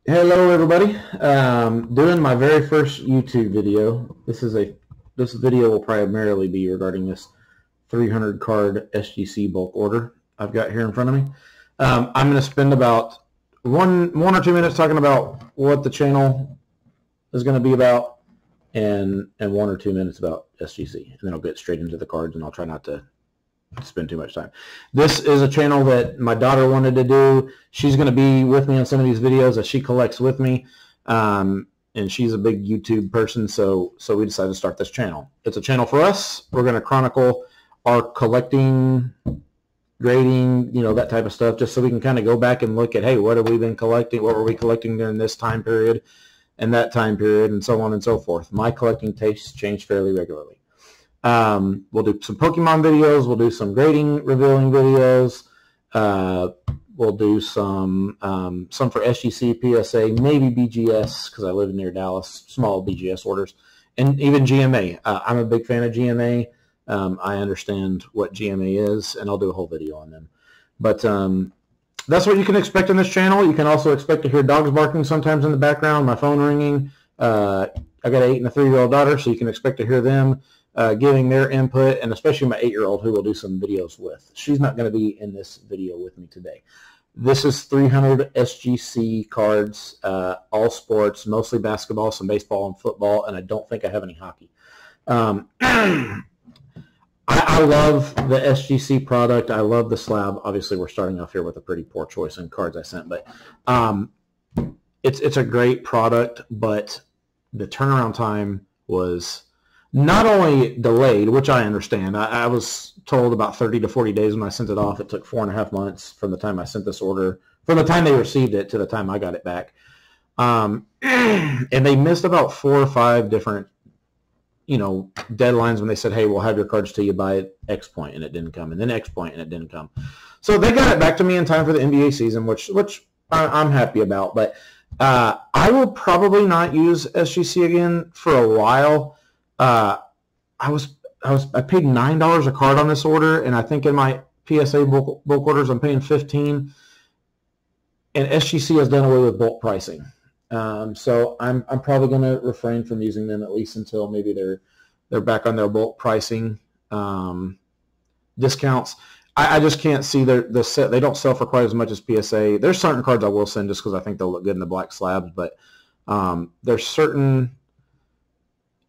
Hello, everybody. Doing my very first YouTube video. This video will primarily be regarding this 300 card SGC bulk order I've got here in front of me. I'm going to spend about one or 2 minutes talking about what the channel is going to be about, and 1 or 2 minutes about SGC, and then I'll get straight into the cards, and I'll try not to spend too much time. This is a channel that my daughter wanted to do. She's going to be with me on some of these videos that she collects with me, and she's a big YouTube person, so we decided to start this channel. It's a channel for us. We're going to chronicle our collecting, grading, that type of stuff, just so we can kind of go back and look at, hey, what have we been collecting? What were we collecting during this time period and that time period, and so on and so forth. My collecting tastes change fairly regularly. We'll do some Pokemon videos. We'll do some grading, revealing videos. We'll do some for SGC, PSA, maybe BGS, because I live near Dallas, small BGS orders, and even GMA. I'm a big fan of GMA. I understand what GMA is, and I'll do a whole video on them. But that's what you can expect on this channel. You can also expect to hear dogs barking sometimes in the background, my phone ringing. I got an 8- and a 3-year-old daughter, so you can expect to hear them giving their input, and especially my 8-year-old, who we'll do some videos with. She's not going to be in this video with me today. This is 300 SGC cards, all sports, mostly basketball, some baseball and football, and I don't think I have any hockey. I love the SGC product. I love the slab. Obviously, we're starting off here with a pretty poor choice in cards I sent, but it's a great product, but the turnaround time was not only delayed, which I understand. I was told about 30 to 40 days when I sent it off. It took 4.5 months from the time I sent this order, from the time they received it to the time I got it back. And they missed about 4 or 5 different, deadlines when they said, hey, we'll have your cards to you by X point, and it didn't come, and then X point, and it didn't come. So they got it back to me in time for the NBA season, which I'm happy about. But I will probably not use SGC again for a while. I paid $9 a card on this order, and I think in my PSA bulk orders I'm paying $15, and SGC has done away with bulk pricing. So I'm probably going to refrain from using them at least until maybe they're back on their bulk pricing discounts. I just can't see the set. They don't sell for quite as much as PSA. There's certain cards I will send just because I think they'll look good in the black slabs, but there's certain.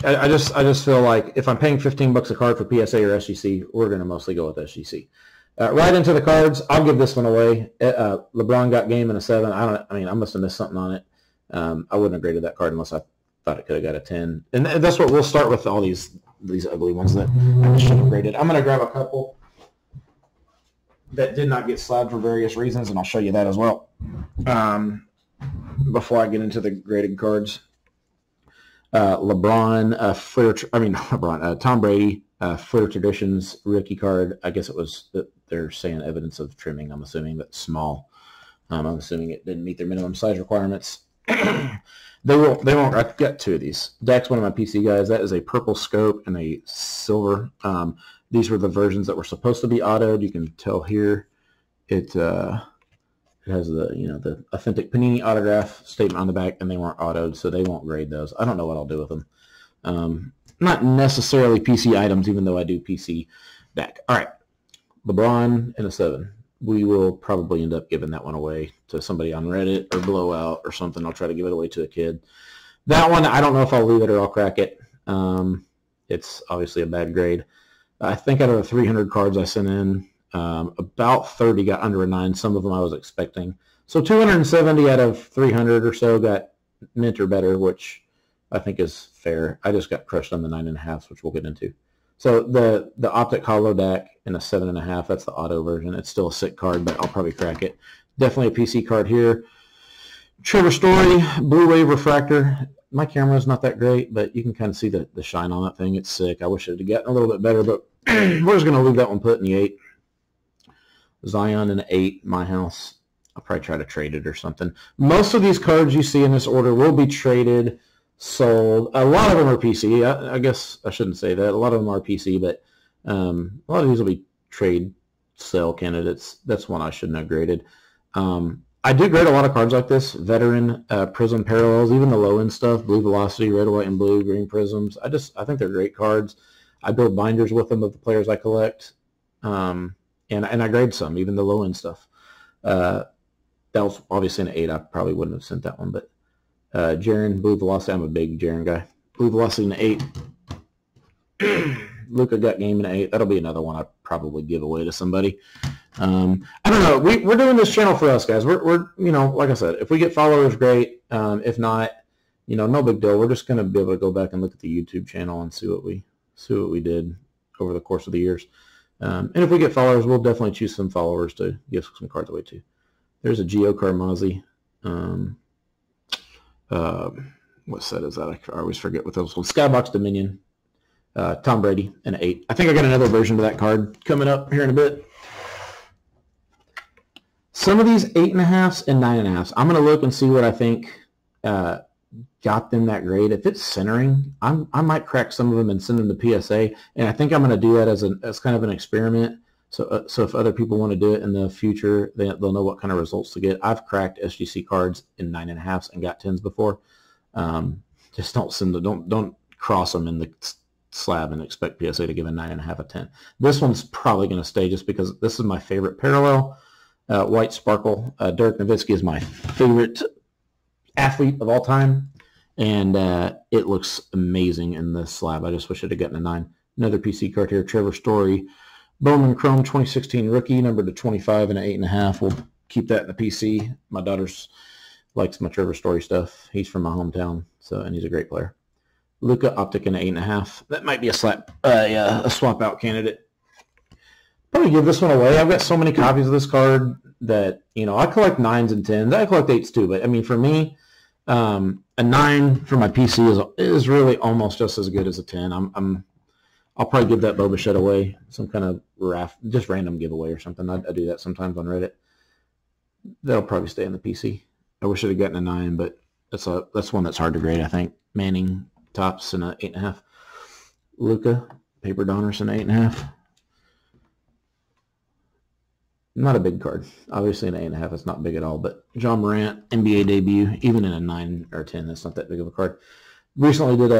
I just feel like if I'm paying $15 a card for PSA or SGC, we're going to mostly go with SGC. Right into the cards, I'll give this one away. LeBron got game in a 7. I must have missed something on it. I wouldn't have graded that card unless I thought it could have got a 10. And that's what we'll start with, all these ugly ones that I should have graded. I'm going to grab a couple that did not get slabbed for various reasons, and I'll show you that as well before I get into the graded cards. Tom Brady, Footer Traditions rookie card. I guess it was that they're saying evidence of trimming. I'm assuming that's small. I'm assuming it didn't meet their minimum size requirements. They won't. I've got 2 of these. Dak's one of my PC guys. That is a purple scope and a silver. These were the versions that were supposed to be autoed. You can tell here it has the authentic Panini autograph statement on the back, and they weren't autoed, so they won't grade those. I don't know what I'll do with them. Not necessarily PC items, even though I do PC Dak. All right, LeBron in a 7. We will probably end up giving that one away to somebody on Reddit or Blowout or something. I'll try to give it away to a kid. That one, I don't know if I'll leave it or I'll crack it. It's obviously a bad grade. I think out of the 300 cards I sent in, about 30 got under a 9. Some of them I was expecting. So 270 out of 300 or so got mint or better, which I think is fair. I just got crushed on the 9.5s, which we'll get into. So the Optic Hollow Dak in a 7.5, that's the auto version. It's still a sick card, but I'll probably crack it. Definitely a PC card here. Trevor Story, Blue Wave Refractor. My camera is not that great, but you can kind of see the shine on that thing. It's sick. I wish it had gotten a little bit better, but we're just going to leave that one put in the 8. Zion in an 8, my house. I'll probably try to trade it or something. Most of these cards you see in this order will be traded, sold. A lot of them are PC. I guess I shouldn't say that. A lot of them are PC, but a lot of these will be trade sale candidates. That's one I shouldn't have graded. I do grade a lot of cards like this, Veteran, Prism Parallels, even the low-end stuff, Blue Velocity, Red, White, and Blue, Green Prisms. I think they're great cards. I build binders with them of the players I collect, and I grade some, even the low-end stuff. That was obviously an 8. I probably wouldn't have sent that one, but Jaren, Blue Velocity, I'm a big Jaren guy. Blue Velocity an 8. Luka got game in 8. That'll be another one I'd probably give away to somebody. I don't know. We're doing this channel for us, guys. We're like I said, if we get followers, great. If not, no big deal. We're just going to be able to go back and look at the YouTube channel and see what we did over the course of the years. And if we get followers, we'll definitely choose some followers to give some cards away to. There's a Gio Carmazzi. What set is that? I always forget what those ones. Skybox Dominion. Tom Brady, an 8. I think I got another version of that card coming up here in a bit. Some of these 8.5s and 9.5s, I'm going to look and see what I think got them that grade. If it's centering, I might crack some of them and send them to PSA, and I think I'm going to do that as kind of an experiment. So if other people want to do it in the future, they'll know what kind of results to get. I've cracked SGC cards in 9.5s and got 10s before. Just don't send them. Don't cross them in the slab and expect PSA to give a 9.5 a 10. This one's probably going to stay just because this is my favorite parallel. White Sparkle. Dirk Nowitzki is my favorite athlete of all time, and it looks amazing in this slab. I just wish it had gotten a 9. Another PC card here, Trevor Story. Bowman Chrome 2016 rookie, numbered to 25 and an 8.5. We'll keep that in the PC. My daughter likes my Trevor Story stuff. He's from my hometown, and he's a great player. Luka Optic and an 8.5. That might be a swap out candidate. Probably give this one away. I've got so many copies of this card that I collect 9s and 10s. I collect 8s too, but I mean for me, a 9 for my PC is really almost just as good as a 10. I'll probably give that Boba Fett away, some kind of just random giveaway or something. I do that sometimes on Reddit. That'll probably stay in the PC. I wish I'd have gotten a 9, but that's one that's hard to grade, I think. Manning tops and an 8.5. Luka, Paper Donners and 8.5. Not a big card. Obviously an 8.5 is not big at all, but John Morant, NBA debut, even in a 9 or 10, that's not that big of a card. Recently did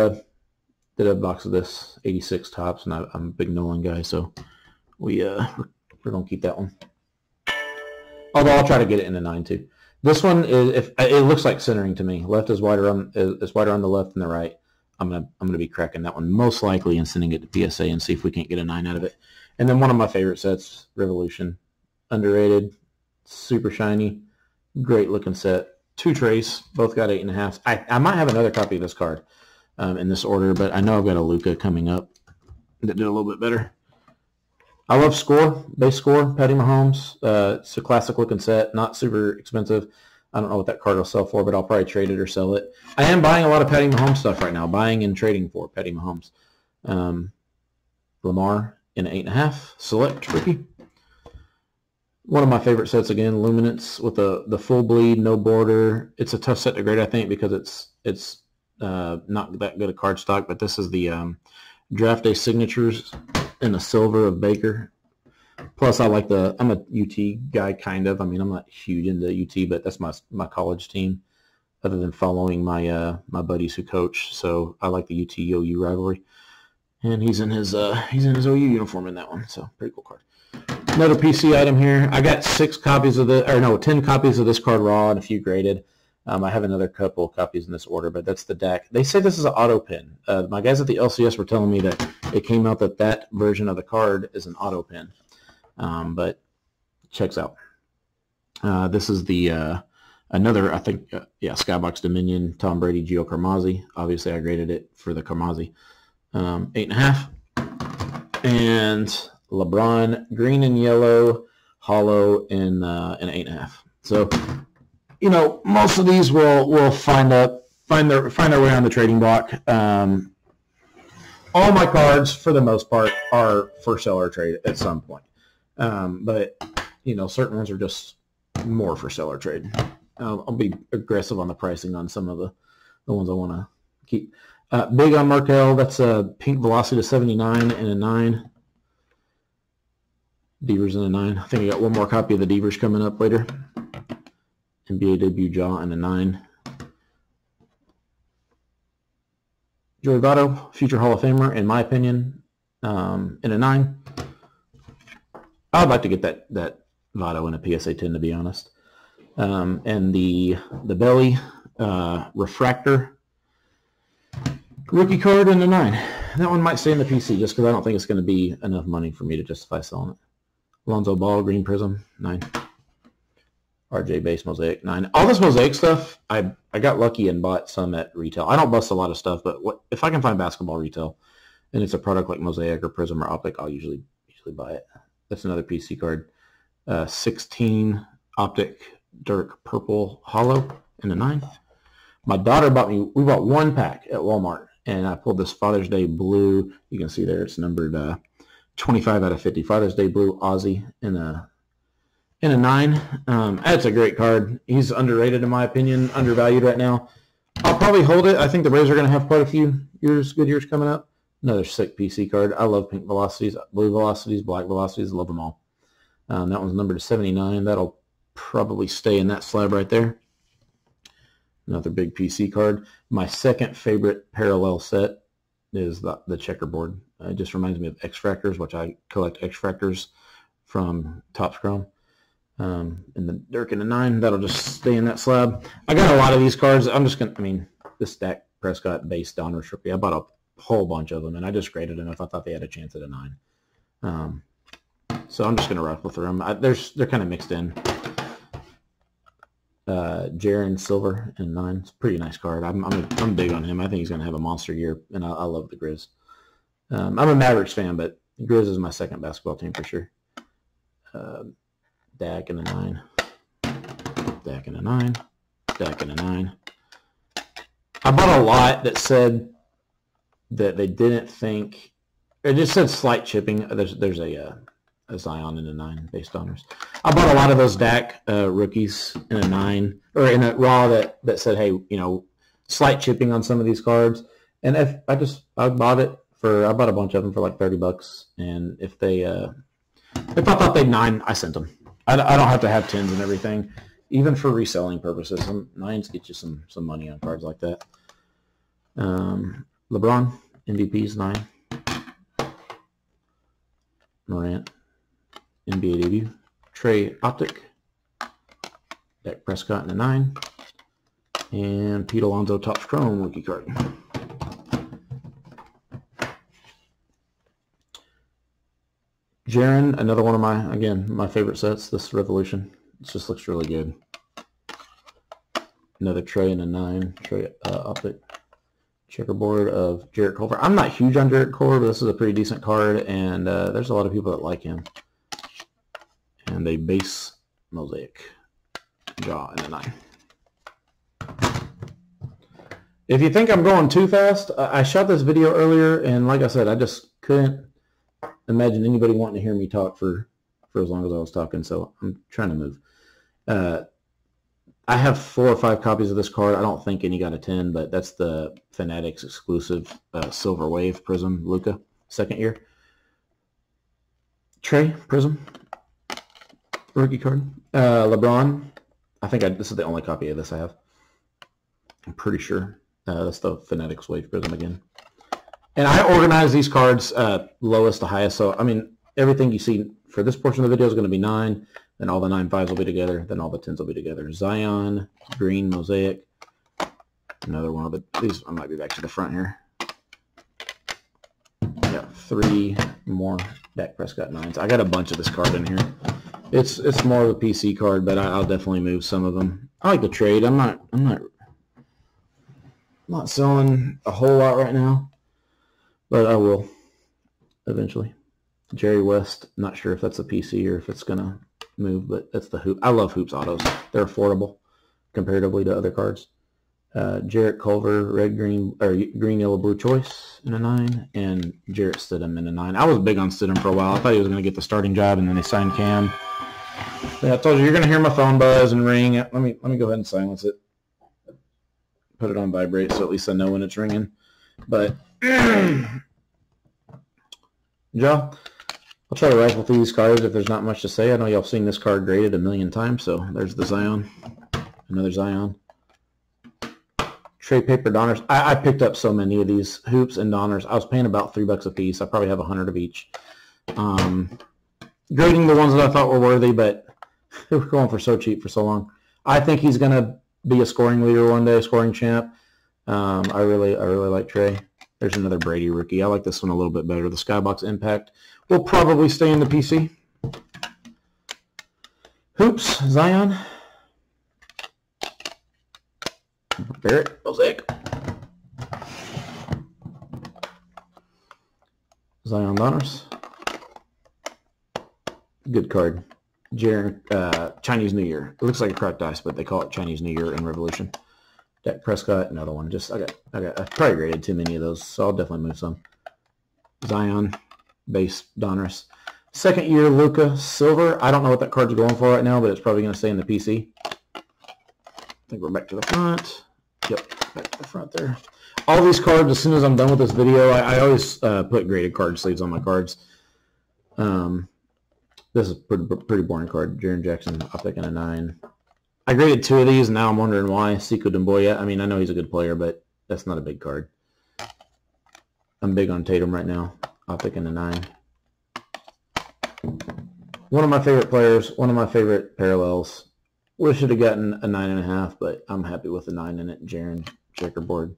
a box of this, 86 tops, and I'm a big Nolan guy, so we're going to keep that one. Although I'll try to get it in a 9 too. This one it looks like centering to me. Left is wider on the left than the right. I'm gonna be cracking that one most likely and sending it to PSA and see if we can't get a 9 out of it. And then one of my favorite sets, Revolution, underrated, super shiny, great looking set. 2 trays, both got 8.5s. I might have another copy of this card in this order, but I know I've got a Luka coming up that did a little bit better. I love Score, base Score, Patty Mahomes. It's a classic looking set, not super expensive. I don't know what that card will sell for, but I'll probably trade it or sell it. I am buying a lot of Patty Mahomes stuff right now, buying and trading for Patty Mahomes. Lamar in 8.5, select rookie. One of my favorite sets again, Luminance with the full bleed, no border. It's a tough set to grade, I think, because it's not that good a card stock, but this is the draft day signatures in the silver of Baker. Plus, I'm a UT guy, kind of. I mean, I'm not huge into UT, but that's my college team, other than following my buddies who coach. So I like the UT-OU rivalry. And he's in his OU uniform in that one, so pretty cool card. Another PC item here. I got 10 copies of this card raw and a few graded. I have another couple copies in this order, but that's the deck. They say this is an auto pin. My guys at the LCS were telling me that it came out that version of the card is an auto pin. But checks out. This is the another, I think, Skybox Dominion, Tom Brady, Gio Carmazzi. Obviously, I graded it for the Carmazzi. 8.5. And LeBron, green and yellow, hollow, and an 8.5. So, most of these will find their way on the trading block. All my cards, for the most part, are for sale or trade at some point. But certain ones are just more for sale or trade. I'll be aggressive on the pricing on some of the ones I want to keep. Big on Markel, that's a pink velocity to 79 and a 9. Devers and a 9. I think I got one more copy of the Devers coming up later. NBA debut jaw and a 9. Joey Votto, future Hall of Famer, in my opinion, in a 9. I'd like to get that Votto in a PSA 10, to be honest. And the belly refractor rookie card in a 9. That one might stay in the PC just because I don't think it's going to be enough money for me to justify selling it. Alonzo Ball, green prism, 9. RJ base mosaic, 9. All this mosaic stuff, I got lucky and bought some at retail. I don't bust a lot of stuff, but if I can find basketball retail and it's a product like mosaic or prism or optic, I'll usually buy it. That's another PC card. 16 optic Dirk purple hollow in the 9. My daughter we bought one pack at Walmart, and I pulled this Father's Day blue. You can see there it's numbered 25 out of 50. Father's Day blue Aussie in a 9. That's a great card. He's underrated in my opinion, undervalued right now. I'll probably hold it. I think the Rays are going to have quite a few good years coming up. Another sick PC card. I love pink velocities, blue velocities, black velocities. Love them all. That one's numbered to 79. That'll probably stay in that slab right there. Another big PC card. My second favorite parallel set is the checkerboard. It just reminds me of X-Fractors, which I collect X-Fractors from Topps Chrome. And the Dirk in a 9, that'll just stay in that slab. I got a lot of these cards. This Dak Prescott base Donruss rookie, I bought a whole bunch of them, and I just graded them if I thought they had a chance at a 9. So I'm just going to rifle through them. They're kind of mixed in. Jaron Silver in 9. It's a pretty nice card. I'm big on him. I think he's going to have a monster year, and I love the Grizz. I'm a Mavericks fan, but Grizz is my second basketball team for sure. Dak in a 9. Dak in a 9. Dak in a 9. I bought a lot that said that they didn't think. It just said slight chipping. There's a Zion in a 9 based honors. I bought a lot of those Dak rookies in a 9 or in a raw that said, hey, slight chipping on some of these cards. And if I bought a bunch of them for like $30, and if I thought they'd 9, I sent them. I don't have to have 10s and everything, even for reselling purposes. Some 9s get you some money on cards like that. LeBron MVP's 9. Morant NBA debut. Trey optic. Dak Prescott in a 9. And Pete Alonso Topps Chrome rookie card. Jaron, another one of my favorite sets, this Revolution. It just looks really good. Another Trey in a 9. Trey optic. Checkerboard of Jarrett Culver. I'm not huge on Jarrett Culver, but this is a pretty decent card, and there's a lot of people that like him. And a base mosaic jaw in a 9. If you think I'm going too fast, I shot this video earlier, and like I said, I just couldn't imagine anybody wanting to hear me talk for as long as I was talking, so I'm trying to move. I have 4 or 5 copies of this card. I don't think any got a 10, but that's the Fanatics exclusive Silver Wave Prism Luka, second year. Trey Prism rookie card. LeBron. I think this is the only copy of this I have. I'm pretty sure. That's the Fanatics Wave Prism again. And I organize these cards lowest to highest. So, everything you see for this portion of the video is going to be 9. Then all the 9 5s will be together. Then all the 10s will be together. Zion, green mosaic. Another one of these. I might be back to the front here. Got 3 more Dak Prescott 9s. I got a bunch of this card in here. It's more of a PC card, but I'll definitely move some of them. I like to trade. I'm not selling a whole lot right now, but I will eventually. Jerry West. Not sure if that's a PC or if it's gonna move, but that's the hoop. I love hoops autos. They're affordable comparatively to other cards. Jarrett Culver, green, yellow, blue choice in a 9, and Jarrett Stidham in a 9. I was big on Stidham for a while. I thought he was going to get the starting job, and then they signed Cam. Yeah, I told you, you're going to hear my phone buzz and ring. Let me go ahead and silence it. Put it on vibrate so at least I know when it's ringing. But y'all, I'll try to rifle through these cards if there's not much to say. I know y'all seen this card graded a million times, so there's the Zion. Another Zion. Trey paper Donners. I picked up so many of these hoops and Donners. I was paying about $3 a piece. I probably have 100 of each. Grading the ones that I thought were worthy, but they were going for so cheap for so long. I think he's going to be a scoring leader one day, a scoring champ. I really like Trey. There's another Brady rookie. I like this one a little bit better. The Skybox Impact will probably stay in the PC. Hoops, Zion. Barrett, Mosaic. Zion Donners. Good card. Jaren, Chinese New Year. It looks like a cracked ice, but they call it Chinese New Year in Revolution. Dak Prescott, another one. I probably graded too many of those, so I'll definitely move some. Zion, base Donners. Second year Luka, silver. I don't know what that card's going for right now, but it's probably going to stay in the PC. I think we're back to the front. Yep, back to the front there. All these cards, as soon as I'm done with this video, I always put graded card sleeves on my cards. This is a pretty boring card. Jaren Jackson, Optic and a 9. I graded 2 of these, and now I'm wondering why. Sekou Doumbouya. I mean, I know he's a good player, but that's not a big card. I'm big on Tatum right now. Optic and a 9. One of my favorite players, one of my favorite parallels. Wish I'd have gotten a 9.5, but I'm happy with the 9 in it. Jaren, checkerboard.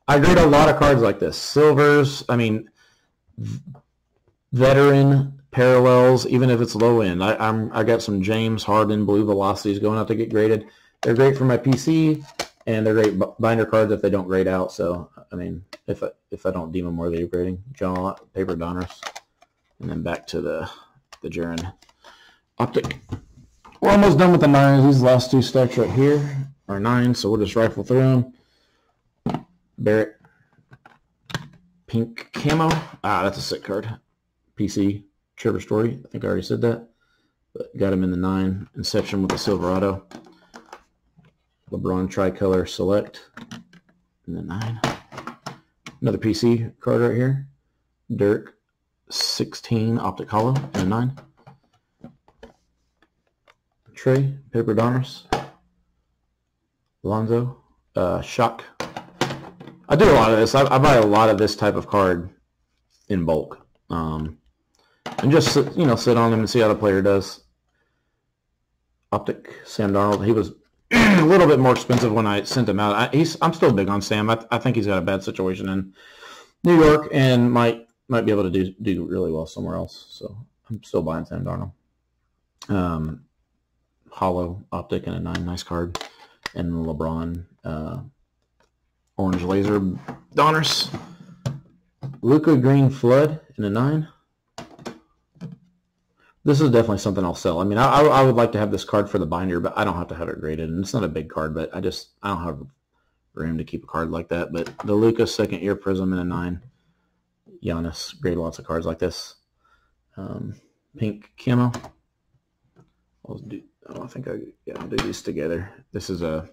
I grade a lot of cards like this. Silvers, I mean, veteran parallels, even if it's low end. I got some James Harden blue velocities going out to get graded. They're great for my PC, and they're great binder cards if they don't grade out. So, I mean, if I don't deem them worthy of grading. John paper Donners, and then back to the Jaren Optic. We're almost done with the 9s. These last 2 stacks right here are 9, so we'll just rifle through them. Barrett, pink camo. That's a sick card. PC, Trevor Story. I think I already said that. But got him in the 9. Inception with the Silverado. LeBron tricolor select in the 9. Another PC card right here. Dirk, 16 Optic Hollow in the 9. Trey, paper Donners. Lonzo, Shock. I do a lot of this. I buy a lot of this type of card in bulk. And just, you know, sit on them and see how the player does. Optic, Sam Darnold. He was a little bit more expensive when I sent him out. I'm still big on Sam. I think he's got a bad situation in New York and might be able to do really well somewhere else. So I'm still buying Sam Darnold. Hollow Optic and a 9, nice card. And LeBron orange laser Donners. Luka green flood in a 9. This is definitely something I'll sell. I mean, I would like to have this card for the binder, but I don't have to have it graded. And it's not a big card, but I don't have room to keep a card like that. But the Luka second year prism in a 9. Giannis, grade lots of cards like this. Pink camo. I think I'll do these together. This is a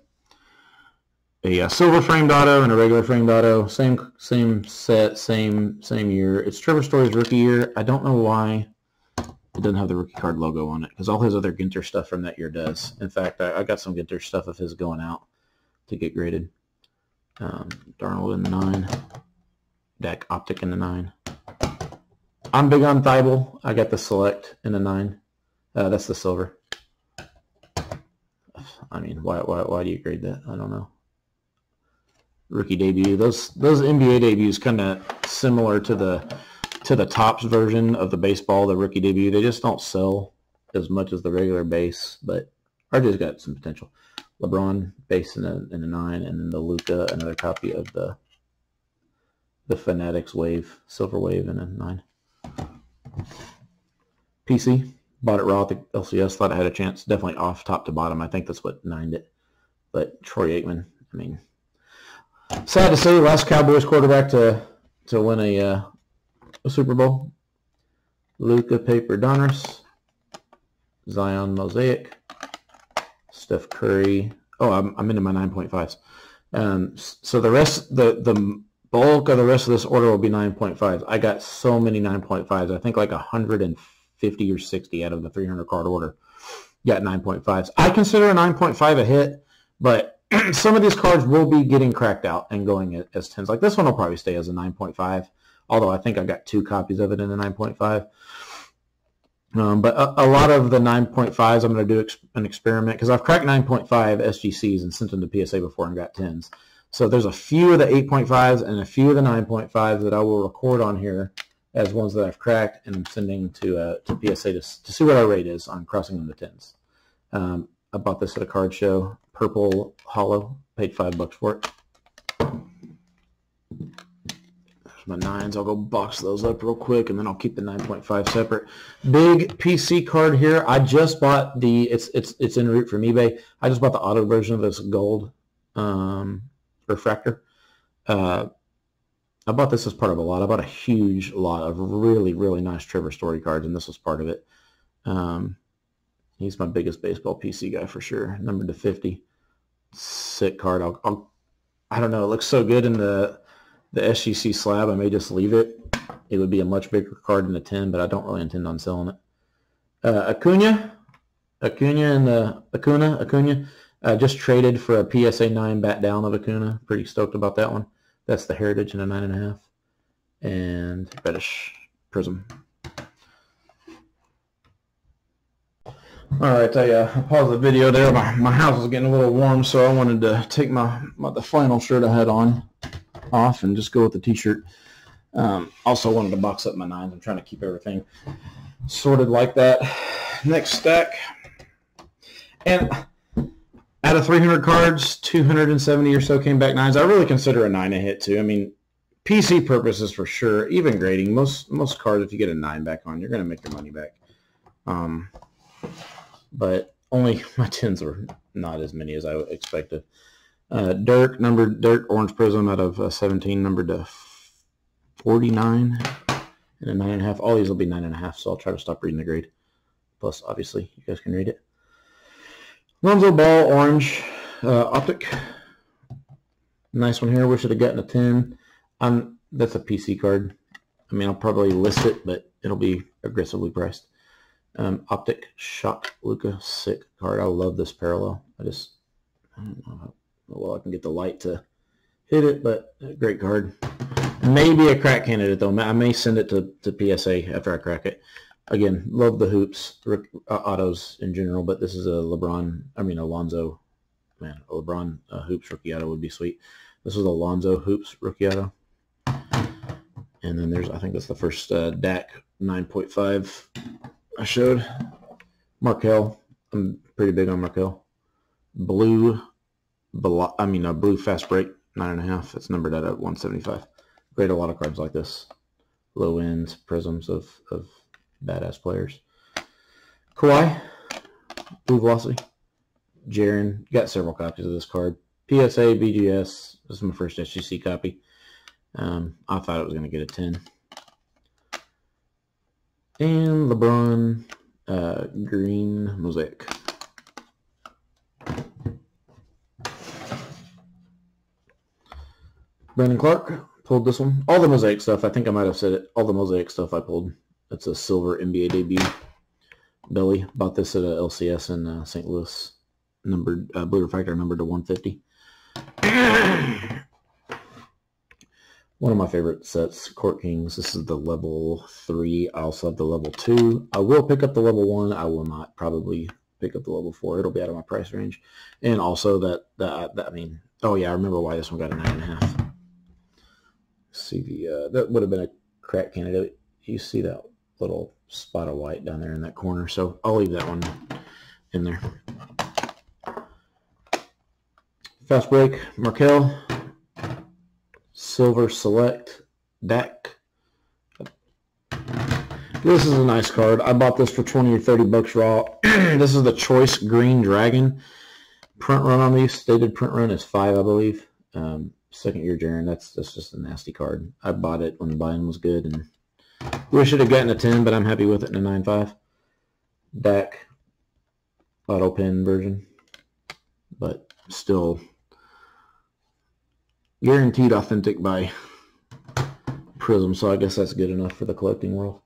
silver framed auto and a regular framed auto. Same set, same year. It's Trevor Story's rookie year. I don't know why it doesn't have the rookie card logo on it, because all his other Ginter stuff from that year does. In fact, I got some Ginter stuff of his going out to get graded. Darnold in the 9. Dak Optic in the 9. I'm big on Thibault. I got the Select in the 9. That's the silver. I mean, why do you grade that? I don't know. Rookie debut. Those NBA debuts kind of similar to the Topps version of the baseball, the rookie debut. They just don't sell as much as the regular base, but RJ's got some potential. LeBron base in a 9, and then the Luka, another copy of the Fanatics Wave, Silver Wave in a 9. PC. Bought it raw at the LCS. Thought I had a chance. Definitely off top to bottom. I think that's what 9'd it. But Troy Aikman, I mean, sad to say, last Cowboys quarterback to win a Super Bowl. Luka paper Donners. Zion Mosaic. Steph Curry. Oh, I'm into my 9.5s. So the rest, the bulk of the rest of this order will be 9.5s. I got so many 9.5s. I think like 150 or 60 out of the 300 card order got 9.5s. I consider a 9.5 a hit But some of these cards will be getting cracked out and going as 10s. Like this one will probably stay as a 9.5, although I think I've got 2 copies of it in the 9.5. But a lot of the 9.5s, I'm going to do an experiment because I've cracked 9.5 SGCs and sent them to PSA before and got 10s. So there's a few of the 8.5s and a few of the 9.5s that I will record on here as ones that I've cracked and I'm sending to PSA to see what our rate is on crossing them to 10s. I bought this at a card show, purple hollow, paid $5 for it. There's my 9s. I'll go box those up real quick and then I'll keep the 9.5 separate. Big PC card here. I just bought the, it's en route from eBay. I just bought the auto version of this gold refractor. I bought this as part of a lot. I bought a huge lot of really, really nice Trevor Story cards, and this was part of it. He's my biggest baseball PC guy for sure. Numbered to 50. Sick card. I don't know. It looks so good in the SGC slab. I may just leave it. It would be a much bigger card than a 10, but I don't really intend on selling it. Acuna just traded for a PSA 9 bat down of Acuna. Pretty stoked about that one. That's the Heritage in a 9.5. And reddish prism. Alright, I paused the video there. My house was getting a little warm, so I wanted to take the flannel shirt I had off and just go with the t-shirt. Also wanted to box up my 9s. I'm trying to keep everything sorted like that. Next stack. And out of 300 cards, 270 or so came back 9s. I really consider a 9 a hit too. I mean, PC purposes for sure. Even grading, most cards, if you get a 9 back on, you're going to make your money back. But only my 10s were not as many as I expected. Dirt orange prism out of 17, numbered to 49 and a 9.5. All these will be 9.5, so I'll try to stop reading the grade. Plus, obviously, you guys can read it. Lonzo Ball orange optic. Nice one here. Wish I'd have gotten a 10. That's a PC card. I mean, I'll probably list it, but it'll be aggressively priced. Optic Shock Luka, sick card. I love this parallel. I don't know how well I can get the light to hit it, but a great card. Maybe a crack candidate though. I may send it to PSA after I crack it. Again, love the hoops, autos in general, but this is a Alonzo. Man, a LeBron hoops rookie auto would be sweet. This was Alonzo hoops rookie auto. And then I think that's the first Dak 9.5 I showed. Markel. I'm pretty big on Markel. Blue fast break 9.5. It's numbered at 175. Grade a lot of cards like this. Low ends, prisms of badass players. Kawhi, blue velocity. Jaren, got several copies of this card. PSA, BGS. This is my first SGC copy. I thought it was going to get a 10. And LeBron, green mosaic. Brandon Clark, pulled this one. All the mosaic stuff, I think I might have said it. All the mosaic stuff I pulled. It's a silver NBA debut. Belly, bought this at a LCS in St. Louis. Numbered, blue refractor numbered to 150. One of my favorite sets, Court Kings. This is the level 3. I also have the level 2. I will pick up the level 1. I will not probably pick up the level 4. It'll be out of my price range. And also oh yeah, I remember why this one got a 9.5. See that would have been a crack candidate. You see that little spot of white down there in that corner. So I'll leave that one in there. Fast break, Markel. Silver Select, Dak. This is a nice card. I bought this for 20 or 30 bucks raw. This is the Choice Green Dragon. Print run on these, stated print run is 5, I believe. Second year Jaren, that's just a nasty card. I bought it when the buy-in was good, and wish it had gotten a 10, but I'm happy with it in a 9.5. Dak, auto pen version, but still guaranteed authentic by Prism, so I guess that's good enough for the collecting world.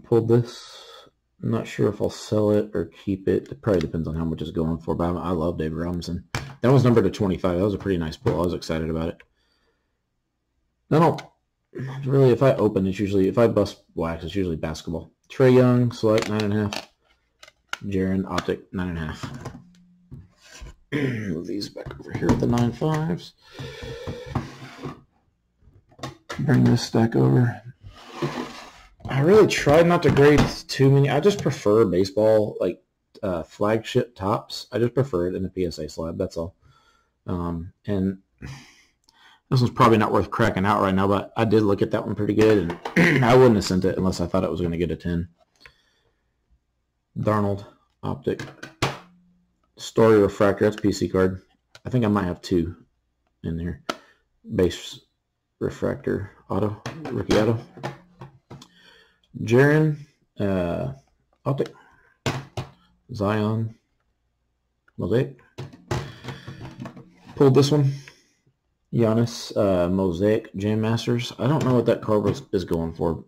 Pulled this I'm not sure if I'll sell it or keep it. It probably depends on how much it's going for, but I love David Robinson. That was numbered to 25. That was a pretty nice pull. I was excited about it. I don't really, if I open, it's usually, if I bust wax, it's usually basketball. Trae Young, select 9.5. Jaren, optic, 9.5. Move these back over here with the 9.5s. Bring this stack over. I really tried not to grade too many. I just prefer baseball, like flagship tops. I just prefer it in a PSA slab. That's all. And this one's probably not worth cracking out right now, but I did look at that one pretty good, and I wouldn't have sent it unless I thought it was going to get a 10. Darnold, optic. Story refractor, that's PC card. I think I might have 2 in there. Base refractor, auto, rookie auto. Jaren, optic. Zion, mosaic. Pulled this one. Giannis, mosaic, Jam Masters. I don't know what that card is going for.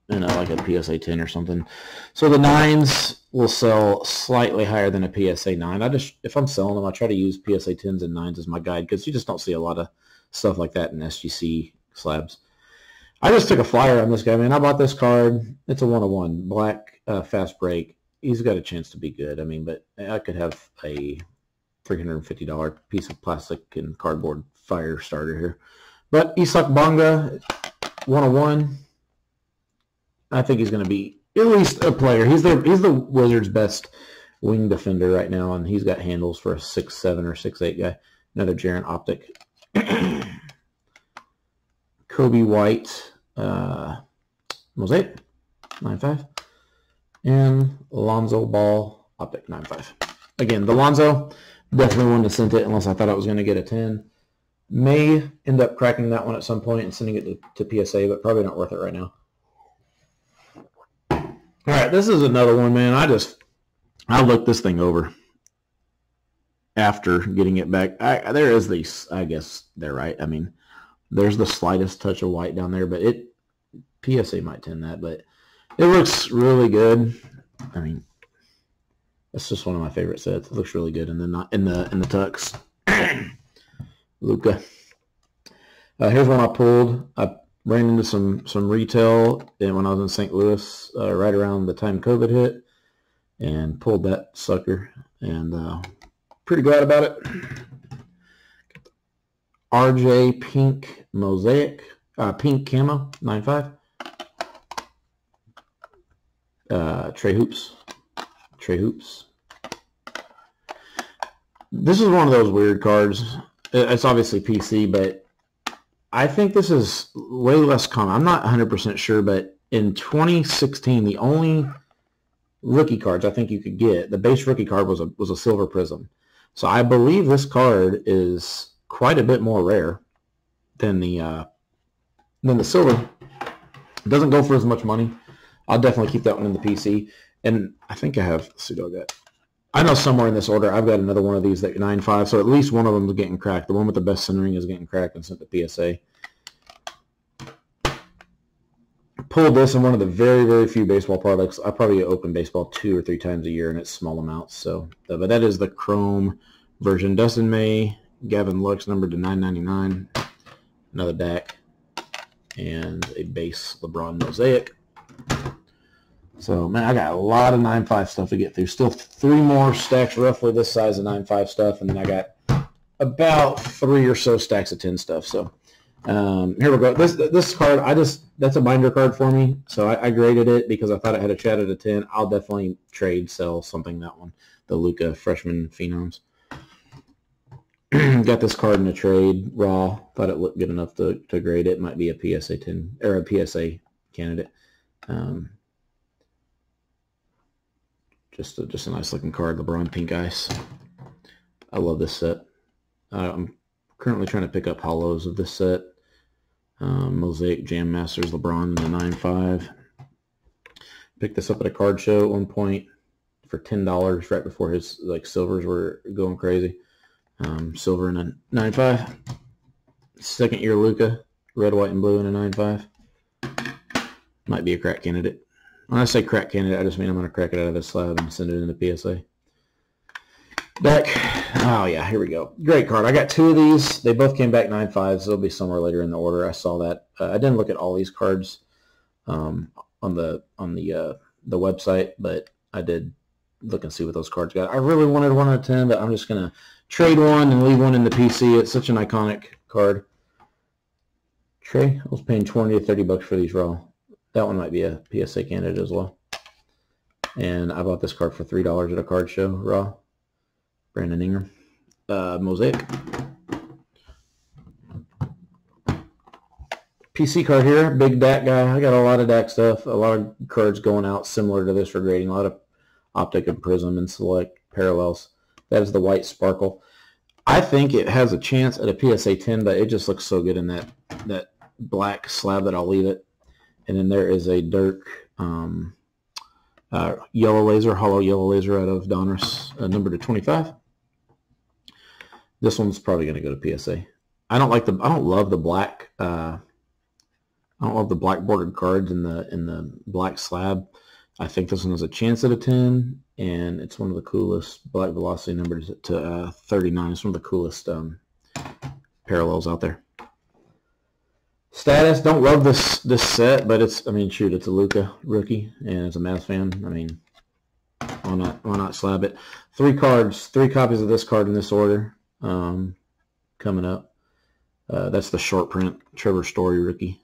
Like a PSA 10 or something. So the 9s will sell slightly higher than a PSA 9. If I'm selling them, I try to use PSA 10s and 9s as my guide because you just don't see a lot of stuff like that in SGC slabs. I just took a flyer on this guy, man. I bought this card. It's a 1/1, black, fast break. He's got a chance to be good. I mean, but I could have a $350 piece of plastic and cardboard fire starter here. But Isak Bonga, 1/1. I think he's going to be at least a player. He's the Wizards' best wing defender right now, and he's got handles for a 6'7" or 6'8" guy. Another Jaren optic. Kobe White, mosaic, 9.5. And Lonzo Ball, optic, 9.5. Again, the Lonzo, definitely wouldn't have sent it unless I thought I was going to get a 10. May end up cracking that one at some point and sending it to PSA, but probably not worth it right now. All right, this is another one, man. I looked this thing over after getting it back. There is these, I guess they're right. I mean, there's the slightest touch of white down there, but PSA might tend that, but it looks really good. I mean, it's just one of my favorite sets. It looks really good, and then not in the tux. Luka. Here's one I pulled. I ran into some retail when I was in St. Louis right around the time COVID hit, and pulled that sucker, and pretty glad about it. RJ Pink Mosaic, Pink Camo, 9.5. Trey Hoops. This is one of those weird cards. It's obviously PC, but I think this is way less common. I'm not 100% sure, but in 2016, the only rookie cards I think you could get, the base rookie card was a silver prism. So I believe this card is quite a bit more rare than the silver. It doesn't go for as much money. I'll definitely keep that one in the PC. And I think I have, let's see what I got. I know somewhere in this order I've got another one of these that 9.5, so at least one of them is getting cracked. The one with the best centering is getting cracked and sent to PSA. Pulled this in one of the very, very few baseball products. I probably open baseball 2 or 3 times a year, and it's small amounts. So, but that is the Chrome version. Dustin May, Gavin Lux, numbered to 9.99. Another Dak, and a base LeBron Mosaic. So, man, I got a lot of 9.5 stuff to get through. Still 3 more stacks roughly this size of 9.5 stuff, and then I got about 3 or so stacks of 10 stuff. So, here we go. This card, that's a binder card for me. So I graded it because I thought it had a chat at a 10. I'll definitely sell something, that one. The Luka Freshman Phenoms. Got this card in a trade raw. Thought it looked good enough to grade it. Might be a PSA 10 or a PSA candidate. Just a nice looking card. LeBron Pink Ice. I love this set. I'm currently trying to pick up hollows of this set. Mosaic Jam Masters LeBron in the 9.5. Picked this up at a card show at one point for $10 right before his silvers were going crazy. Silver in a 9.5. Second year Luka, red, white, and blue in a 9.5. Might be a crack candidate. When I say crack candidate, I just mean I'm going to crack it out of this slab and send it into PSA. Deck. Oh, yeah, here we go. Great card. I got 2 of these. They both came back 9.5s. They'll be somewhere later in the order. I saw that. I didn't look at all these cards on the website, but I did look and see what those cards got. I really wanted 1 out of 10, but I'm just going to trade 1 and leave 1 in the PC. It's such an iconic card. Trey, I was paying 20 to 30 bucks for these raw. That one might be a PSA candidate as well. And I bought this card for $3 at a card show, raw. Brandon Ingram. Mosaic. PC card here, big DAC guy. I got a lot of DAC stuff, a lot of cards going out similar to this for grading, a lot of optic and prism and select parallels. That is the white sparkle. I think it has a chance at a PSA 10, but it just looks so good in that black slab that I'll leave it. And then there is a Dirk yellow laser, hollow yellow laser out of Donruss, number to 25. This one's probably going to go to PSA. I don't love the black. I don't love the black bordered cards in the black slab. I think this one has a chance at a 10, and it's one of the coolest black velocity numbers to 39. It's one of the coolest parallels out there. Status, don't love this set, but it's, I mean, shoot, it's a Luka rookie, and as a Mavs fan, I mean, why not slab it? 3 cards, 3 copies of this card in this order coming up. That's the short print Trevor Story rookie.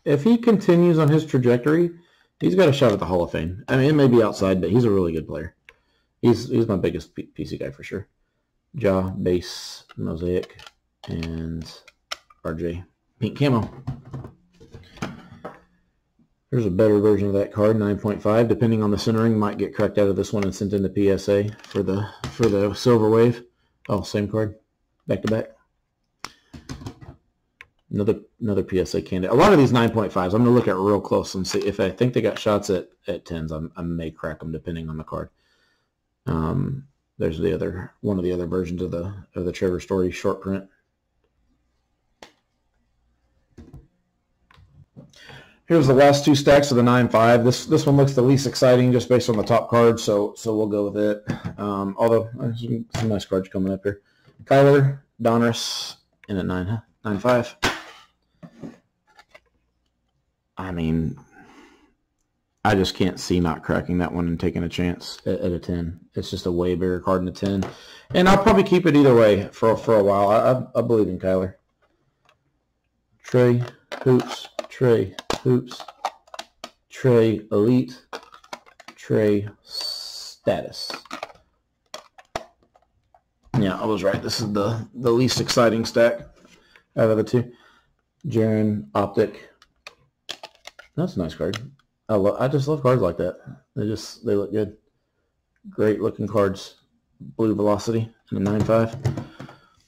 If he continues on his trajectory, he's got a shot at the Hall of Fame. I mean, it may be outside, but he's a really good player. He's my biggest PC guy for sure. Ja, base, Mosaic, and RJ. Pink camo. There's a better version of that card, 9.5. Depending on the centering, might get cracked out of this one and sent into PSA for the Silver Wave. Oh, same card, back to back. Another PSA candidate. A lot of these 9.5s, I'm going to look at real close and see if I think they got shots at 10s. I may crack them depending on the card. There's one of the other versions of the Trevor Story short print. Here's the last 2 stacks of the 9.5. This one looks the least exciting just based on the top card, so we'll go with it. Although there's some nice cards coming up here. Kyler, Donruss, in at 9.5. I mean, I just can't see not cracking that one and taking a chance at a 10. It's just a way bigger card than a 10. And I'll probably keep it either way for a while. I believe in Kyler. Trey, Hoops, Trey, Hoops, Trey, Elite, Trey, Status. Yeah, I was right. This is the least exciting stack out of the 2. Jaren, Optic. That's a nice card. I just love cards like that. They look good. Great looking cards. Blue Velocity and a 9.5.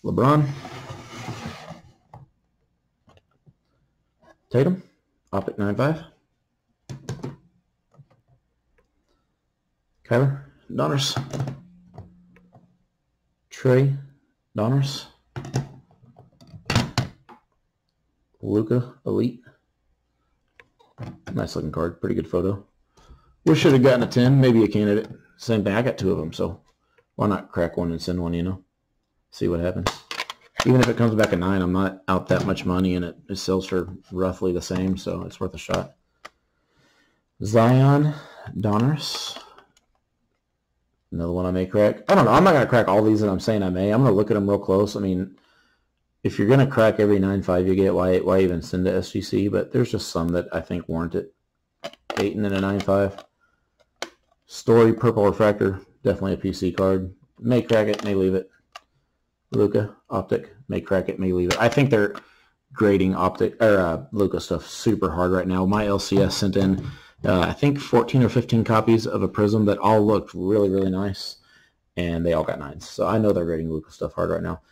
LeBron. Tatum. Optic 9.5. Kyler. Donruss. Trey. Donruss. Luka. Elite. Nice looking card. Pretty good photo. Wish should have gotten a 10. Maybe a candidate. Same thing. I got 2 of them, so why not crack one and send one, you know? See what happens. Even if it comes back a 9, I'm not out that much money, and it sells for roughly the same, so it's worth a shot. Zion, Donruss. Another one I may crack. I don't know. I'm not going to crack all these that I'm saying I may. I'm going to look at them real close. I mean, if you're going to crack every 9.5 you get, why even send to SGC? But there's just some that I think warrant it. 8 and then a 9.5. Story, Purple Refractor. Definitely a PC card. May crack it, may leave it. Luka, Optic. May crack it, may leave it. I think they're grading Optic or Luka stuff super hard right now. My LCS sent in, I think 14 or 15 copies of a Prism that all looked really, really nice. And they all got 9s. So I know they're grading Luka stuff hard right now.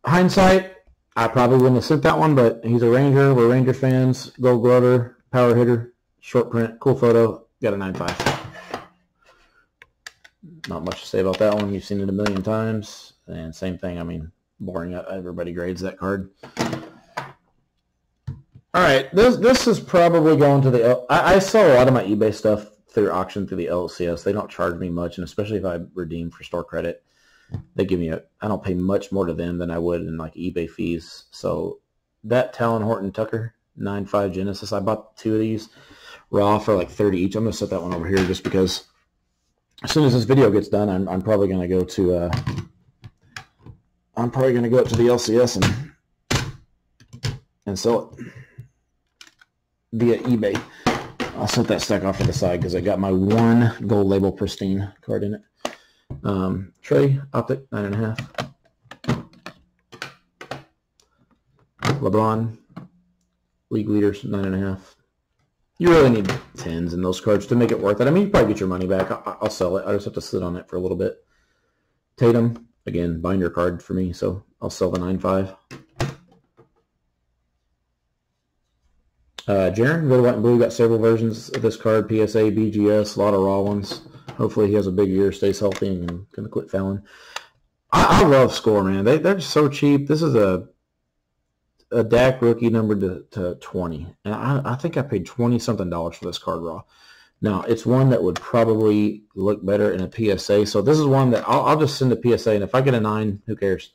Hindsight, I probably wouldn't have sent that one, but he's a Ranger. We're Ranger fans. Gold Glover, power hitter, short print, cool photo. Got a 9.5. Not much to say about that one. You've seen it a million times. And same thing, I mean, boring. Everybody grades that card. All right, this is probably going to the. I sell a lot of my eBay stuff through auction through the LCS. They don't charge me much, and especially if I redeem for store credit, they give me I don't pay much more to them than I would in like eBay fees. So that Talon Horton Tucker 9.5 Genesis, I bought 2 of these raw for like 30 each. I'm gonna set that one over here just because as soon as this video gets done, I'm probably gonna go to I'm probably gonna go up to the LCS and sell it via eBay. I'll set that stack off to the side because I got my 1 gold label pristine card in it. Trey, Optic, 9.5. LeBron, League Leaders, 9.5. You really need 10s in those cards to make it worth it. I mean, you probably get your money back. I'll sell it. I just have to sit on it for a little bit. Tatum, again, binder card for me, so I'll sell the 9.5. Jaren, Red, White, and Blue, got several versions of this card. PSA, BGS, a lot of raw ones. Hopefully he has a big year, stays healthy, and can quit fouling. I love Score, man. They're just so cheap. This is a DAC rookie numbered to 20. And I think I paid $20-something for this card raw. Now, it's one that would probably look better in a PSA. So this is one that I'll just send a PSA, and if I get a 9, who cares?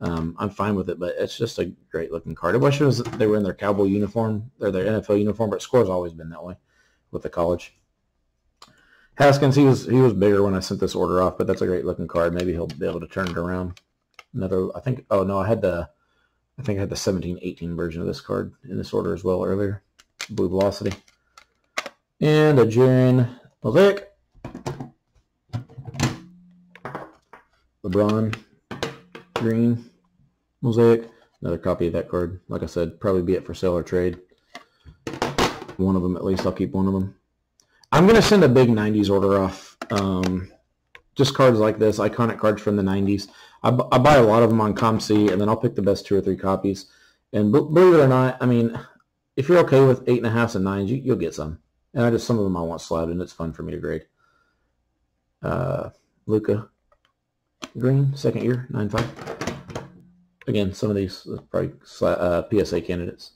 I'm fine with it, but it's just a great looking card. I wish they were in their Cowboy uniform, or their NFL uniform, but Score's always been that way with the college. Haskins, he was bigger when I sent this order off, but that's a great looking card. Maybe he'll be able to turn it around. Another, I think. Oh no, I think I had the 17-18 version of this card in this order as well earlier. Blue Velocity and a Jaren Mosaic. LeBron Green Mosaic. Another copy of that card. Like I said, probably be it for sale or trade. One of them at least. I'll keep one of them. I'm going to send a big 90s order off. Just cards like this, iconic cards from the 90s. I buy a lot of them on ComC, and then I'll pick the best 2 or 3 copies. And believe it or not, I mean, if you're okay with 8.5s and 9s, you'll get some. And some of them I want slabbed, and it's fun for me to grade. Luka Green, 2nd year, 9.5. Again, some of these are probably PSA candidates.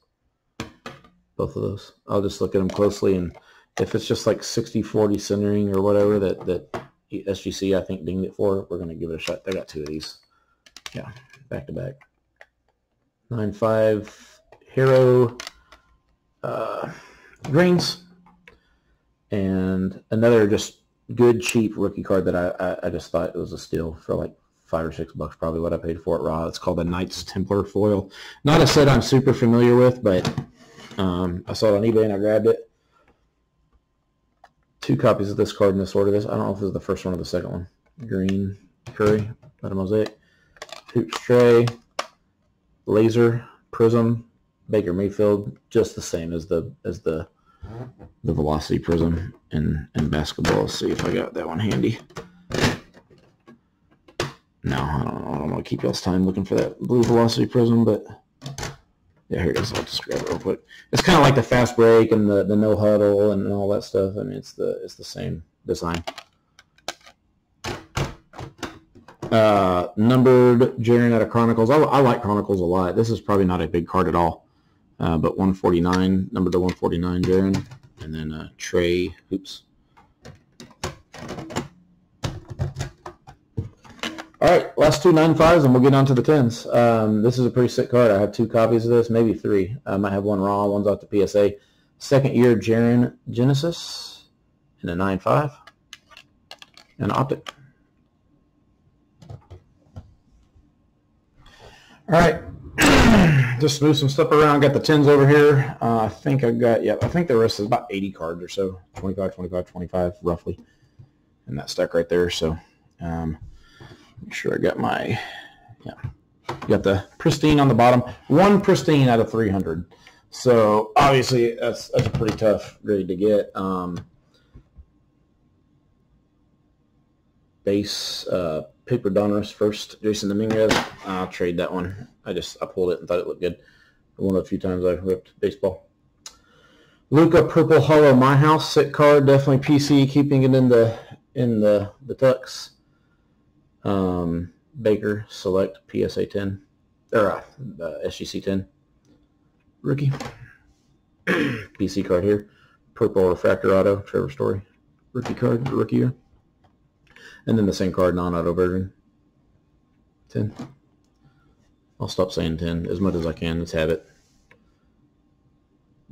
Both of those. I'll just look at them closely, and if it's just like 60-40 centering or whatever that SGC I think dinged it for, we're going to give it a shot. I got 2 of these. Yeah, back to back. 9.5 Hero Greens. And another just good, cheap rookie card that I just thought it was a steal for like $5 or $6, probably what I paid for it raw. It's called the Knights Templar foil. Not a set I'm super familiar with, but I saw it on eBay and I grabbed it. 2 copies of this card in this order. I don't know if this is the first one or the second one. Green Curry, got a Mosaic. Hoops Trey, Laser, Prism, Baker Mayfield, just the same as the Velocity Prism in basketball. Let's see if I got that one handy. No, I don't want to keep y'all's time looking for that blue Velocity Prism, but yeah, here it is. I'll just grab it real quick. It's kind of like the fast break and the no huddle and all that stuff. I mean, it's the same design. Numbered Jaren out of Chronicles. I like Chronicles a lot. This is probably not a big card at all, but 149, numbered to 149 Jaren, and then Trey Hoops. All right, last 2 9.5s, and we'll get on to the 10s. This is a pretty sick card. I have 2 copies of this, maybe 3. I might have one raw, one's off the PSA. 2nd year Jaren Genesis in a 9.5 and Optic. All right, just move some stuff around. Got the 10s over here. I think I think the rest is about 80 cards or so, 25, 25, 25 roughly in that stack right there. So make sure I got my, got the pristine on the bottom. 1 pristine out of 300. So obviously that's a pretty tough grade to get. Base Paper Donruss first, Jason Dominguez. I'll trade that one. I pulled it and thought it looked good. One of the few times I ripped baseball. Luka Purple Hollow My House, sick card, definitely PC, keeping it in the tucks. Baker Select PSA 10 or SGC 10 rookie. PC card here. Purple refractor auto, Trevor Story. Rookie card, rookie year. And then the same card, non-auto version. 10. I'll stop saying 10 as much as I can. It's habit.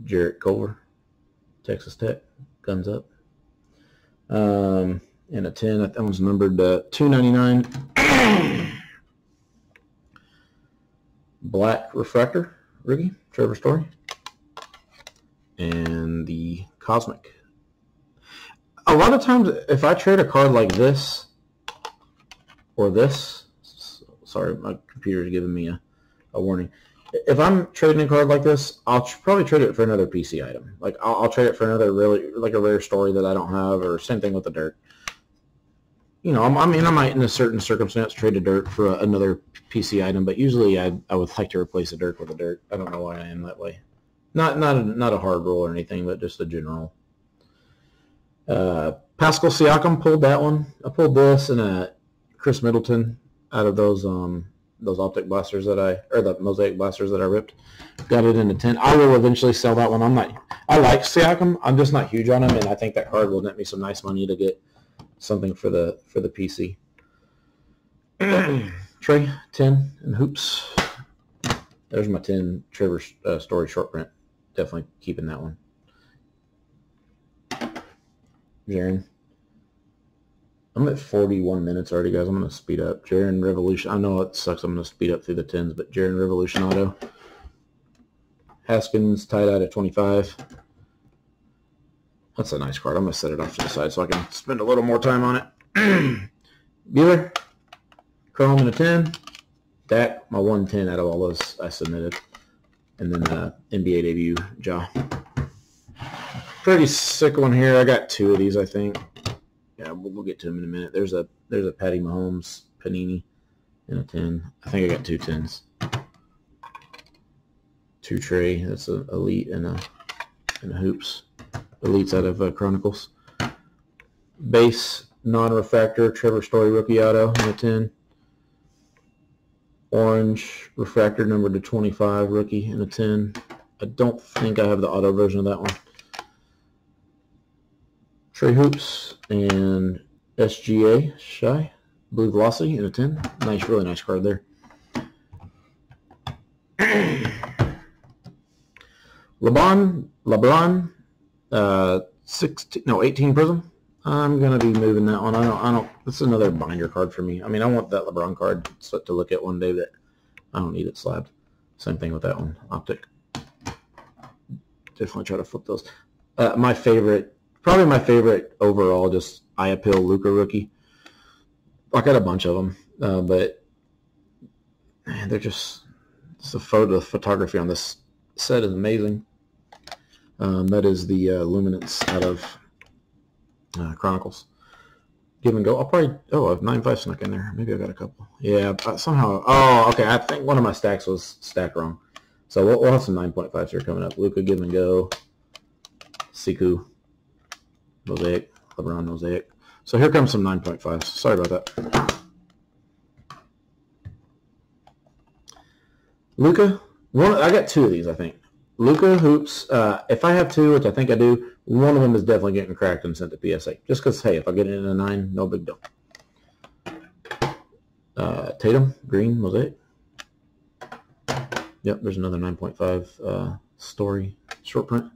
Jarrett Culver, Texas Tech, guns up. And a 10, that one's numbered $2.99. Black refractor, rookie, Trevor Story. And the Cosmic. A lot of times, if I trade a card like this or this, sorry, my computer's giving me a warning. If I'm trading a card like this, I'll probably trade it for another PC item. Like I'll trade it for another really like a rare story that I don't have, or same thing with the dirt. You know, I mean, I might in a certain circumstance trade a dirt for another PC item, but usually I would like to replace a dirt with a dirt. I don't know why I am that way. Not a hard rule or anything, but just a general. Pascal Siakam pulled that one. I pulled this and a Chris Middleton out of those optic blasters the mosaic blasters that I ripped. Got it in a 10. I will eventually sell that one. I like Siakam. I'm just not huge on him, and I think that card will net me some nice money to get something for the PC. Trey, 10 and hoops. There's my 10 Trevor Story short print. Definitely keeping that one. Jaren. I'm at 41 minutes already, guys. I'm going to speed up. Jaren Revolution. I know it sucks. I'm going to speed up through the 10s, but Jaren Revolution auto. Haskins tie-dye to 25. That's a nice card. I'm going to set it off to the side so I can spend a little more time on it. Bueller. Chrome in a 10. Dak, my 110 out of all those I submitted. And then NBA debut, Ja. Pretty sick one here. I got 2 of these, I think. Yeah, we'll get to them in a minute. There's a Patty Mahomes Panini in a 10. I think I got 2 10s. 2 Trey. That's an elite and a hoops. Elites out of Chronicles. Base non-refractor Trevor Story rookie auto in a 10. Orange refractor number to 25 rookie in a 10. I don't think I have the auto version of that one. Trey Hoops and SGA Shy Blue Velocity in a 10. Nice, really nice card there. LeBron 18 Prism. I'm gonna be moving that one. I don't. It's another binder card for me. I mean, I want that LeBron card to look at one day, but I don't need it slabbed. Same thing with that one. Optic. Definitely try to flip those. My favorite, probably my favorite overall, just eye appeal Luka rookie. I got a bunch of them, but man, they're just the photography on this set is amazing. That is the Luminance out of Chronicles. Give and go. I'll probably, I have 9.5 snuck in there. Maybe I got a couple. Yeah, somehow. Oh, okay. I think one of my stacks was stacked wrong. So we'll have some 9.5s here coming up. Luka, give and go. Siku, Mosaic, LeBron Mosaic. So here comes some 9.5s. Sorry about that. Luka, I got 2 of these, I think. Luka hoops. If I have 2, which I think I do, one of them is definitely getting cracked and sent to PSA. Just because, hey, if I get it in a 9, no big deal. Tatum, green, Mosaic. Yep, there's another 9.5 story short print.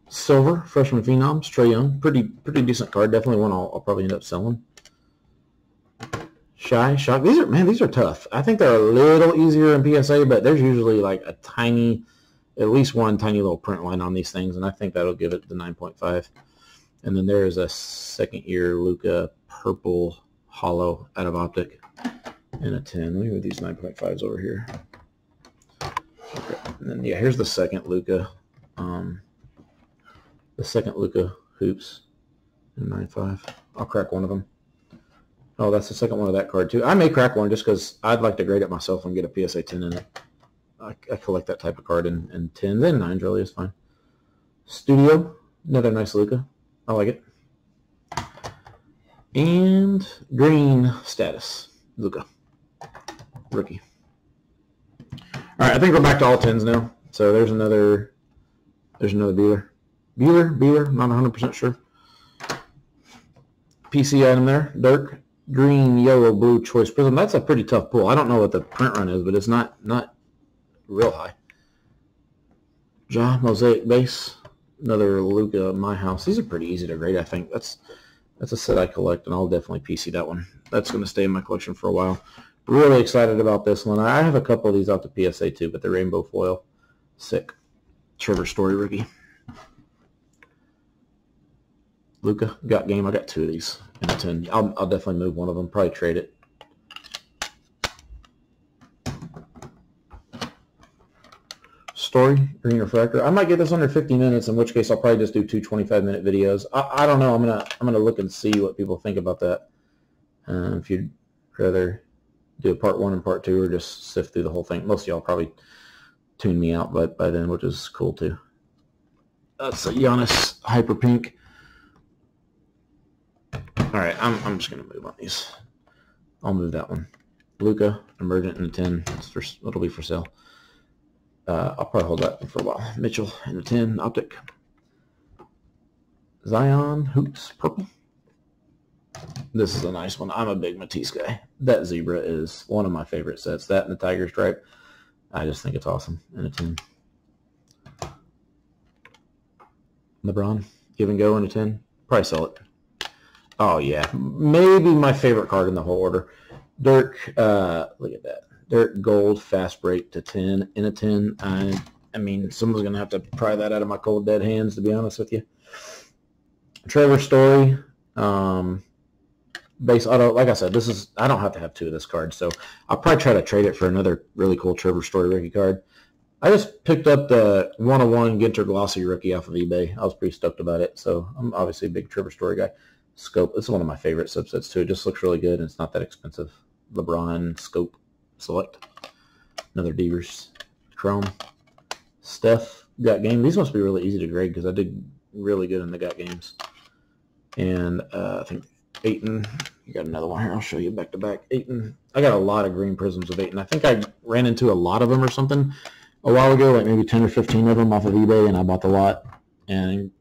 Silver, freshman phenoms, Trae Young. Pretty decent card. Definitely one I'll probably end up selling. Shy, Shock. These are tough. I think they're a little easier in PSA, but there's usually like a tiny, at least one tiny little print line on these things, and I think that'll give it the 9.5. And then there is a second-year Luka purple hollow out of Optic and a 10. Let me move these 9.5s over here. Okay. And then, yeah, here's the second Luka. The second Luka hoops in 9.5. I'll crack one of them. Oh, that's the second one of that card, too. I may crack one just because I'd like to grade it myself and get a PSA 10 in it. I collect that type of card in 10s and 9s, really is fine. Studio, another nice Luka. I like it. And green status, Luka. Rookie. All right, I think we're back to all 10s now. So there's another There's another Beeler, not 100% sure. PC item there. Dirk, green, yellow, blue choice prism. That's a pretty tough pull. I don't know what the print run is, but it's not real high. Ja, mosaic base. Another Luka, my house. These are pretty easy to grade, I think. That's a set I collect, and I'll definitely PC that one. That's going to stay in my collection for a while. Really excited about this one. I have a couple of these out to PSA too, but the rainbow foil, sick. Trevor Story rookie. Luka, got game. I got 2 of these in a 10. I'll definitely move one of them. Probably trade it. Story, green refractor. I might get this under 50 minutes, in which case I'll probably just do 2 25-minute videos. I don't know. I'm gonna look and see what people think about that. If you'd rather do a part 1 and part 2, or just sift through the whole thing. Most of y'all probably tune me out by then, which is cool too. That's a Giannis Hyper Pink. All right, I'm just gonna move on these. I'll move that one. Luka, Emergent in a 10. It'll be for sale. I'll probably hold that one for a while. Mitchell in a 10. Optic. Zion Hoops purple. This is a nice one. I'm a big Matisse guy. That zebra is one of my favorite sets. That and the tiger stripe. I just think it's awesome in a 10. LeBron, give and go in a 10. Probably sell it. Oh yeah, maybe my favorite card in the whole order. Dirk, look at that. Dirk Gold fast break to 10 in a 10. I mean, someone's gonna have to pry that out of my cold dead hands, to be honest with you. Trevor Story, base auto. Like I said, I don't have to have 2 of this card, so I'll probably try to trade it for another really cool Trevor Story rookie card. I just picked up the 101 Ginter Glossy rookie off of eBay. I was pretty stoked about it, so I'm obviously a big Trevor Story guy. Scope, this is one of my favorite subsets too. It just looks really good and it's not that expensive. LeBron, Scope, Select. Another Devers, Chrome. Steph, got game. These must be really easy to grade because I did really good in the got games. And I think Ayton, you got another one here. I'll show you back to back. Ayton, I got a lot of green prisms of Ayton. I think I ran into a lot of them or something a while ago, like maybe 10 or 15 of them off of eBay, and I bought the lot. And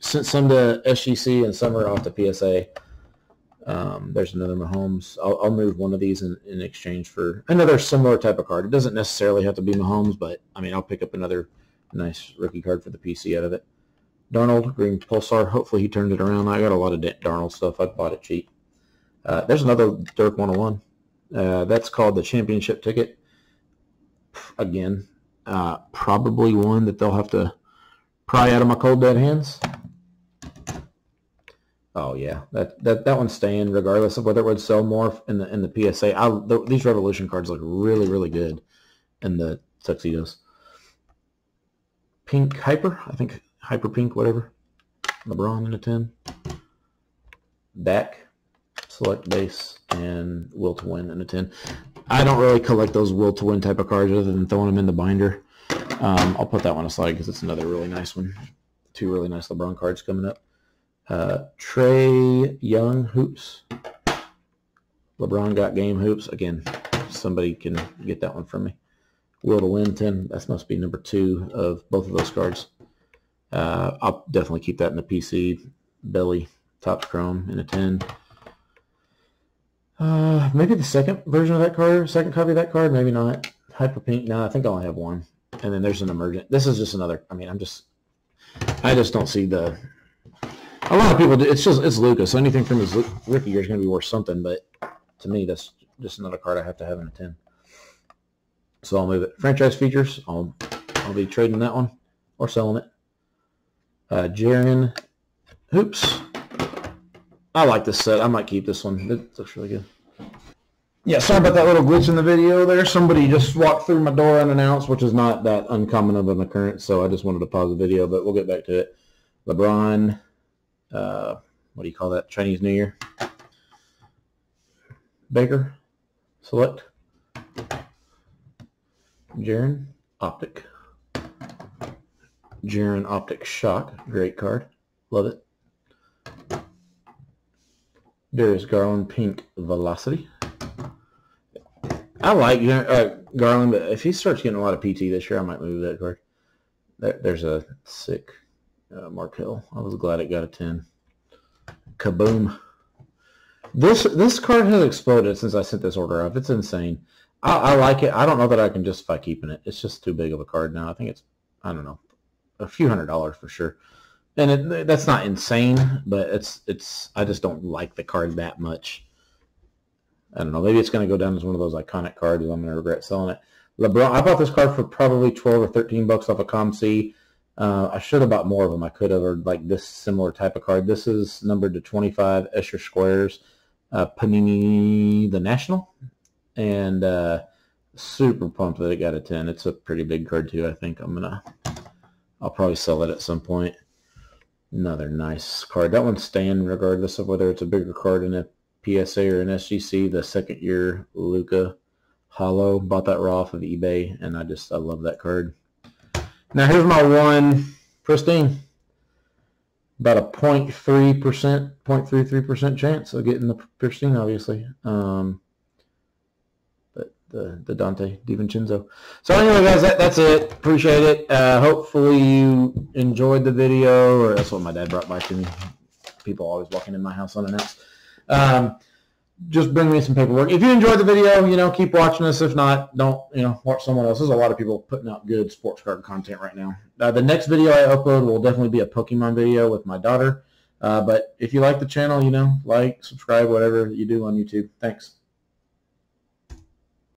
sent some to SGC and some are off to PSA. There's another Mahomes. I'll move one of these in exchange for another similar type of card. It doesn't necessarily have to be Mahomes, but I mean, I'll pick up another nice rookie card for the PC out of it. Darnold, green Pulsar. Hopefully he turned it around. I got a lot of Darnold stuff. I bought it cheap. There's another Dirk 101. That's called the championship ticket. Again, probably one that they'll have to pry out of my cold dead hands. Oh yeah, that one's staying regardless of whether it would sell more in the PSA. These Revolution cards look really, really good in the tuxedos. Pink Hyper, I think Hyper Pink, whatever. LeBron in a 10. Dak, Select Base, and Will to Win in a 10. I don't really collect those Will to Win type of cards other than throwing them in the binder. I'll put that one aside because it's another really nice one. 2 really nice LeBron cards coming up. Trey Young Hoops. LeBron got game hoops. Again, somebody can get that one from me. Will to Win 10. That must be number 2 of both of those cards. I'll definitely keep that in the PC. Belly, Topps Chrome in a 10. Maybe the second version of that card, second copy of that card, maybe not. Hyper Pink, no, I think I only have one. And then there's an Emergent. This is just another, I mean, I just don't see the, a lot of people do, it's Luka, so anything from his rookie year is going to be worth something, but to me, that's just another card I have to have in a 10. So I'll move it. Franchise features, I'll be trading that one or selling it. Jaren Hoops. I like this set. I might keep this one. It looks really good. Yeah, sorry about that little glitch in the video there. Somebody just walked through my door unannounced, which is not that uncommon of an occurrence, so I just wanted to pause the video, but we'll get back to it. LeBron, what do you call that? Chinese New Year. Baker, Select. Jaren, Optic. Jaren Optic Shock, great card. Love it. Darius Garland, Pink Velocity. I like Garland, but if he starts getting a lot of PT this year, I might move that card. There's a sick Markel. I was glad it got a 10. Kaboom. This card has exploded since I sent this order off. It's insane. I like it. I don't know that I can justify keeping it. It's just too big of a card now. I think it's, I don't know, a few $100s for sure. And that's not insane, but it's. I just don't like the card that much. I don't know. Maybe it's going to go down as one of those iconic cards. I'm going to regret selling it. LeBron. I bought this card for probably 12 or 13 bucks off of ComC. I should have bought more of them. I could have, or like this similar type of card. This is numbered to 25 Escher Squares. Panini the National, and super pumped that it got a 10. It's a pretty big card too. I think I'll probably sell it at some point. Another nice card. That one's staying regardless of whether it's a bigger card in a PSA or an SGC. The second year Luka Hollow. Bought that raw off of eBay, and I love that card. Now here's my one pristine. About a 0.33% chance of getting the pristine, obviously. But the Dante DiVincenzo. So anyway, guys, that's it. Appreciate it. Hopefully you enjoyed the video, or that's what my dad brought by to me. People always walking in my house unannounced. Just bring me some paperwork. If you enjoyed the video, keep watching us. If not, don't, watch someone else. There's a lot of people putting out good sports card content right now. The next video I upload will definitely be a Pokemon video with my daughter. But if you like the channel, like, subscribe, whatever you do on YouTube. Thanks.